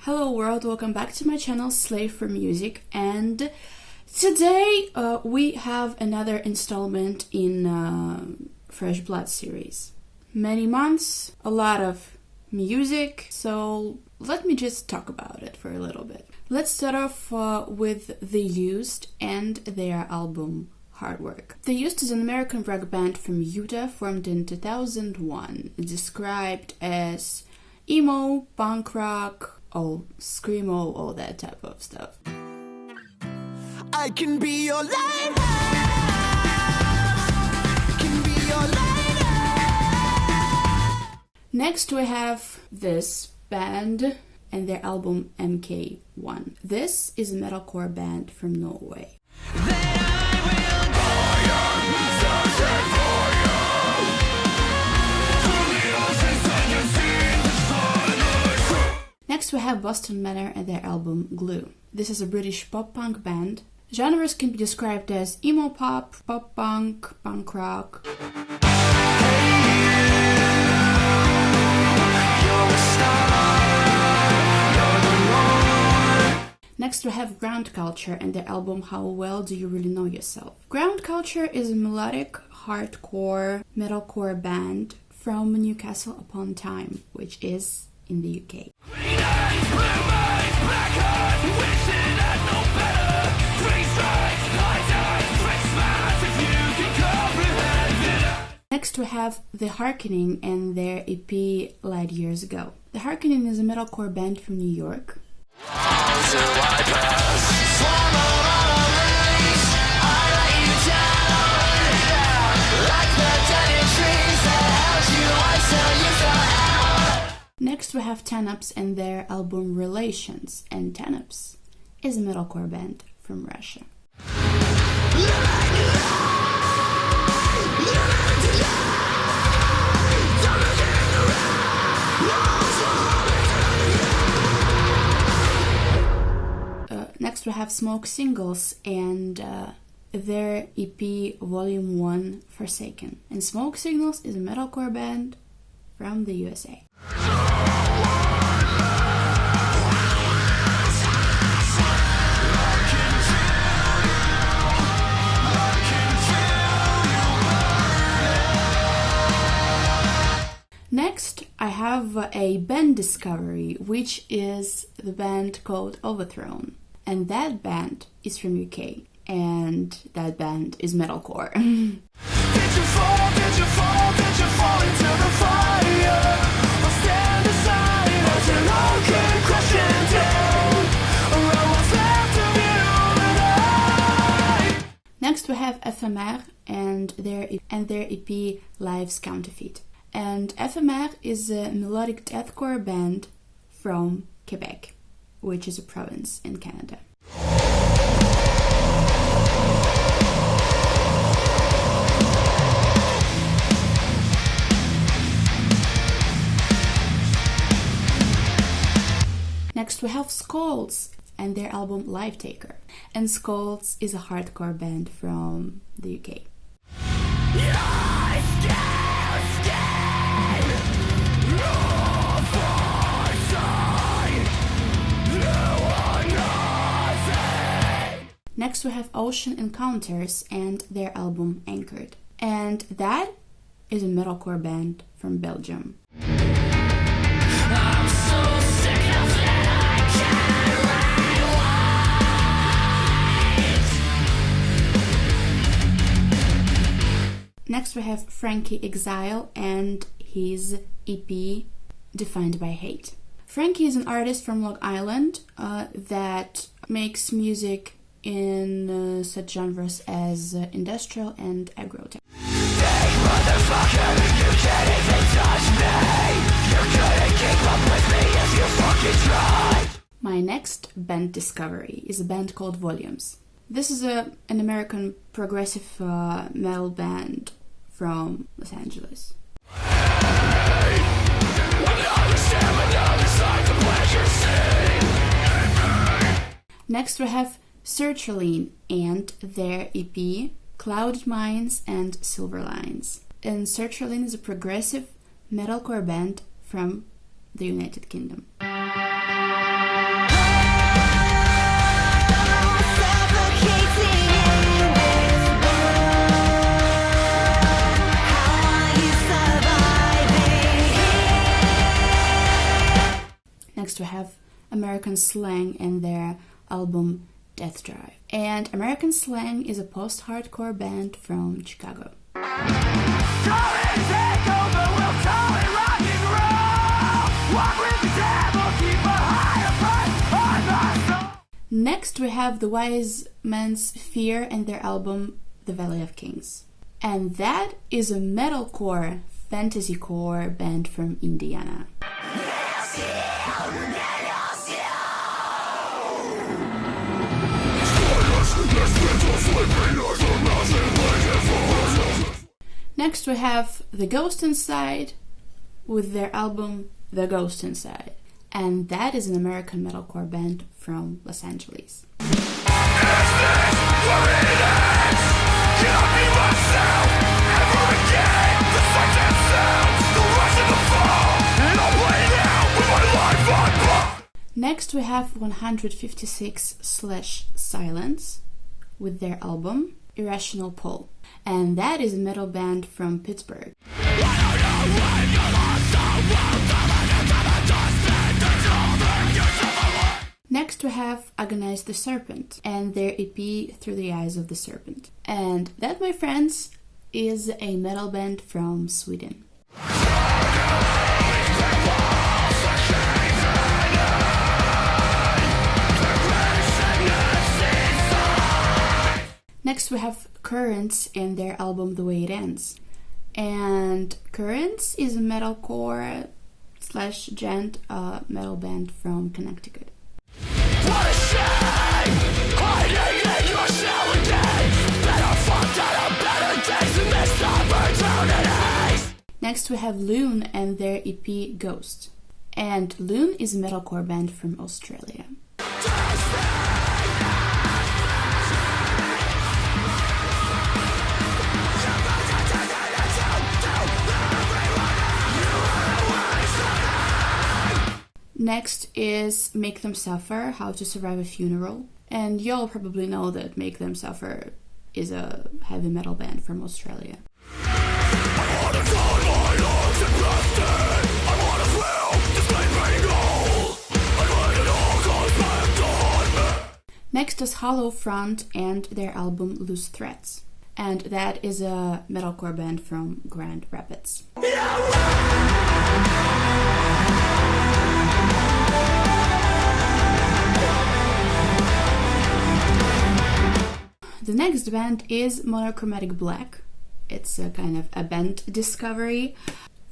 Hello world, welcome back to my channel Slave for Music, and today we have another installment in Fresh Blood series. Many months, a lot of music, so let me just talk about it for a little bit. Let's start off with The Used and their album Hard Work. The Used is an American rock band from Utah formed in 2001, described as emo, punk rock, screamo, all that type of stuff. I can be your lighthouse. Can be your lighthouse. Next we have this band and their album MK1. This is a metalcore band from Norway. Next we have Boston Manor and their album Glue. This is a British pop-punk band. Genres can be described as emo pop, pop-punk, punk rock. Next we have Ground Culture and their album How Well Do You Really Know Yourself. Ground Culture is a melodic, hardcore, metalcore band from Newcastle upon Tyne, which is in the UK. Next we have The Harkening and their EP Light Years Ago. The Harkening is a metalcore band from New York. Next we have Tanups and their album Relations, and Tanups is a metalcore band from Russia. Next we have Smoke Signals and their EP Volume 1 Forsaken. And Smoke Signals is a metalcore band from the USA. Next, I have a band discovery, which is the band called Overthrown. And that band is from UK, and that band is metalcore. Did you fall, did you fall, did you fall into the fire? Or stand aside as your love came crashing down? Or what's left of you and I? Next we have FMR and their EP Life's Counterfeit. And FMR is a melodic deathcore band from Quebec, which is a province in Canada. Next we have Skulls and their album Life Taker. And Skulls is a hardcore band from the UK. Next we have Ocean Encounters and their album Anchored. And that is a metalcore band from Belgium. I'm so sick of that I can't write. Next we have Frankie Exile and his EP Defined by Hate. Frankie is an artist from Long Island that makes music in such genres as industrial and agro-tech. My next band discovery is a band called Volumes. This is an American progressive metal band from Los Angeles. Next we have Sertraline and their EP Clouded Minds and Silver Lines. And Sertraline is a progressive metalcore band from the United Kingdom. American Slang and their album Death Drive. And American Slang is a post-hardcore band from Chicago. Next we have the Wise Men's Fear and their album The Valley of Kings. And that is a metalcore, fantasycore band from Indiana. Next we have The Ghost Inside with their album The Ghost Inside. And that is an American metalcore band from Los Angeles. Next we have 156/Silence with their album Irrational Pull, and that is a metal band from Pittsburgh. Next we have Agonize the Serpent and their EP Through the Eyes of the Serpent, and that, my friends, is a metal band from Sweden. Next we have Currents and their album The Way It Ends. And Currents is a metalcore / gent metal band from Connecticut. What a shame! Hiding in your shell again. Better fucked out of better days and missed opportunities. Next we have Loon and their EP Ghost. And Loon is a metalcore band from Australia. Next is Make Them Suffer, How to Survive a Funeral. And y'all probably know that Make Them Suffer is a heavy metal band from Australia. Next is Hollow Front and their album Loose Threats. And that is a metalcore band from Grand Rapids. The next band is Monochromatic Black. It's a kind of a band discovery.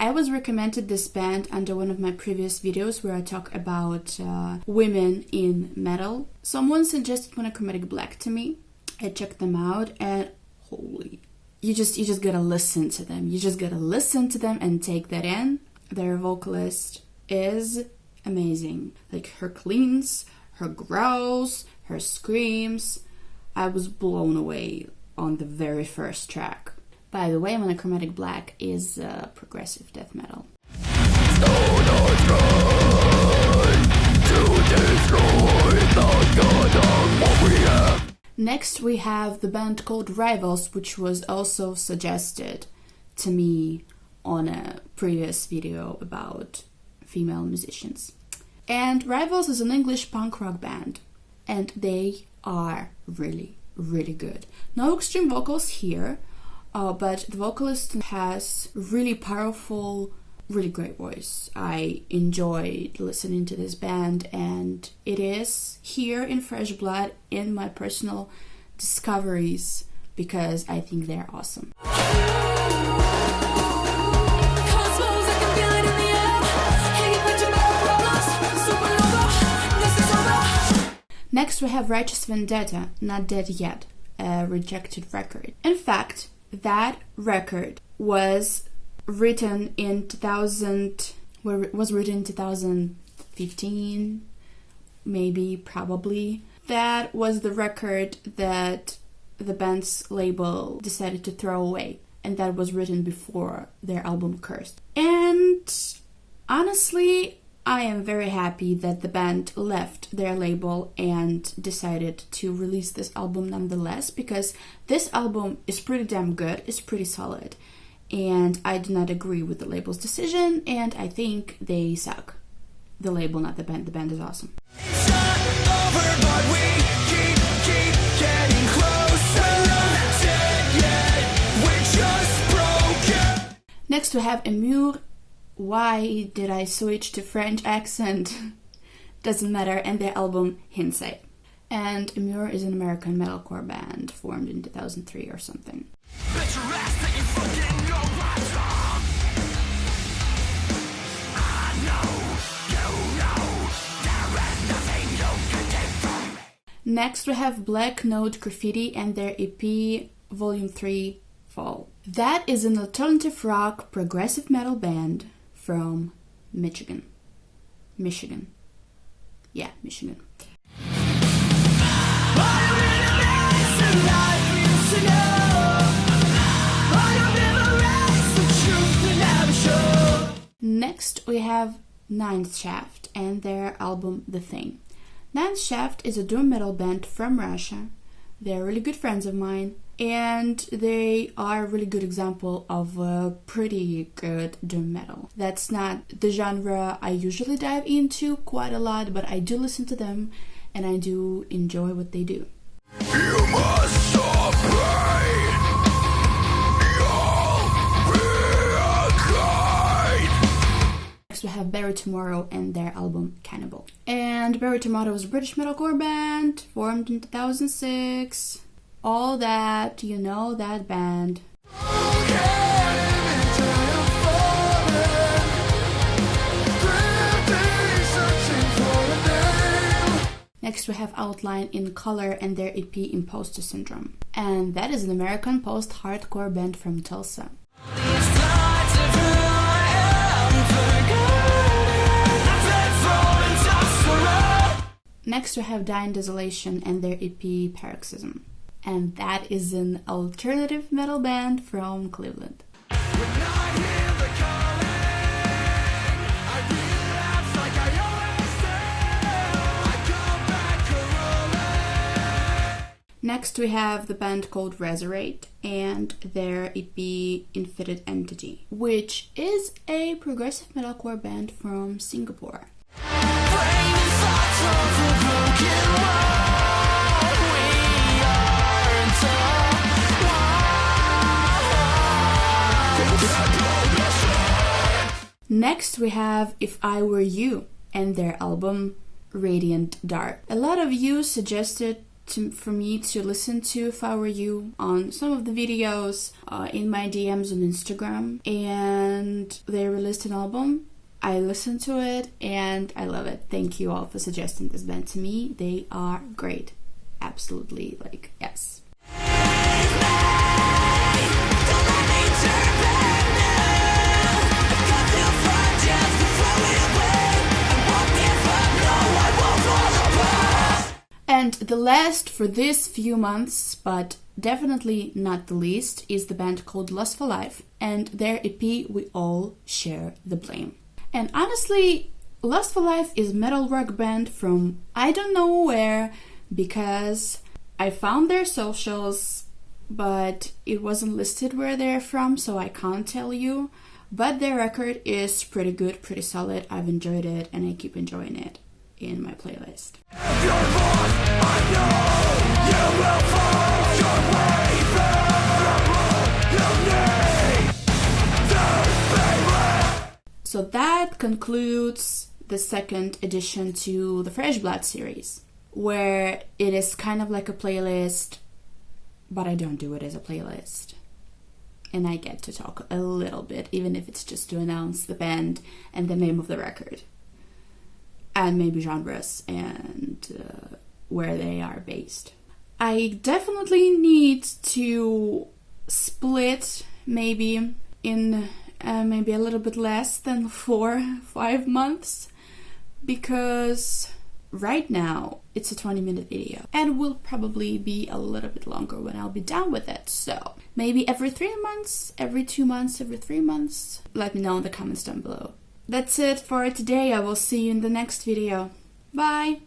I was recommended this band under one of my previous videos where I talk about women in metal. Someone suggested Monochromatic Black to me. I checked them out and holy, you just gotta listen to them. You just gotta listen to them and take that in. Their vocalist is amazing. Like her cleans, her growls, her screams. I was blown away on the very first track. By the way, Monochromatic Black is progressive death metal. Next we have the band called Rivals, which was also suggested to me on a previous video about female musicians. And Rivals is an English punk rock band, and they are really, really good. No extreme vocals here, but the vocalist has really powerful, really great voice. I enjoyed listening to this band, and it is here in Fresh Blood in my personal discoveries because I think they're awesome. Next we have Righteous Vendetta, Not Dead Yet, a rejected record. In fact, that record was written in 2015, maybe, probably. That was the record that the band's label decided to throw away, and that was written before their album Cursed. And honestly, I am very happy that the band left their label and decided to release this album nonetheless, because this album is pretty damn good, it's pretty solid, and I do not agree with the label's decision, and I think they suck. the label, not the band. The band is awesome. It's not over, but we keep getting closer. We're not dead yet, we're just broken. Next we have Emure. Why did I switch to French accent? Doesn't matter. And their album Hindsight. And Emure is an American metalcore band formed in 2003 or something. Bet your ass that you fucking know what's wrong. I know, you know, there is nothing you can take from me. Next we have Black Note Graffiti and their EP Volume 3 Fall. That is an alternative rock progressive metal band from Michigan. Yeah, Michigan. Next we have Ninth Shaft and their album The Thing. Ninth Shaft is a doom metal band from Russia. They're really good friends of mine, and they are a really good example of a pretty good doom metal. That's not the genre I usually dive into quite a lot, but I do listen to them and I do enjoy what they do. You must stop pain. You'll be a guide. Next we have Bury Tomorrow and their album Cannibal. And Bury Tomorrow is a British metalcore band formed in 2006. All that, you know that band. Next we have Outline in Color and their EP Imposter Syndrome. And that is an American post-hardcore band from Tulsa. Next we have Die in Desolation and their EP Paroxysm. And that is an alternative metal band from Cleveland. Next we have the band called Resurrect and their EP Infinite Entity, which is a progressive metalcore band from Singapore. Next we have If I Were You and their album Radiant Dark. A lot of you suggested for me to listen to If I Were You on some of the videos in my DMs on Instagram, and they released an album. I listened to it and I love it. Thank you all for suggesting this band to me. They are great. Absolutely, yes. And the last for this few months, but definitely not the least, is the band called Lust for Life and their EP We All Share the Blame. And honestly, Lust for Life is a metal rock band from I don't know where, because I found their socials, but it wasn't listed where they're from, so I can't tell you. But their record is pretty good, pretty solid. I've enjoyed it and I keep enjoying it in my playlist. So that concludes the second edition to the Fresh Blood series, where it is kind of like a playlist, but I don't do it as a playlist. And I get to talk a little bit, even if it's just to announce the band and the name of the record. And maybe genres and where they are based. I definitely need to split maybe in maybe a little bit less than 4-5 months, because right now it's a 20-minute video and will probably be a little bit longer when I'll be done with it. So maybe every 3 months, every 2 months, every 3 months. Let me know in the comments down below. That's it for today. I will see you in the next video. Bye!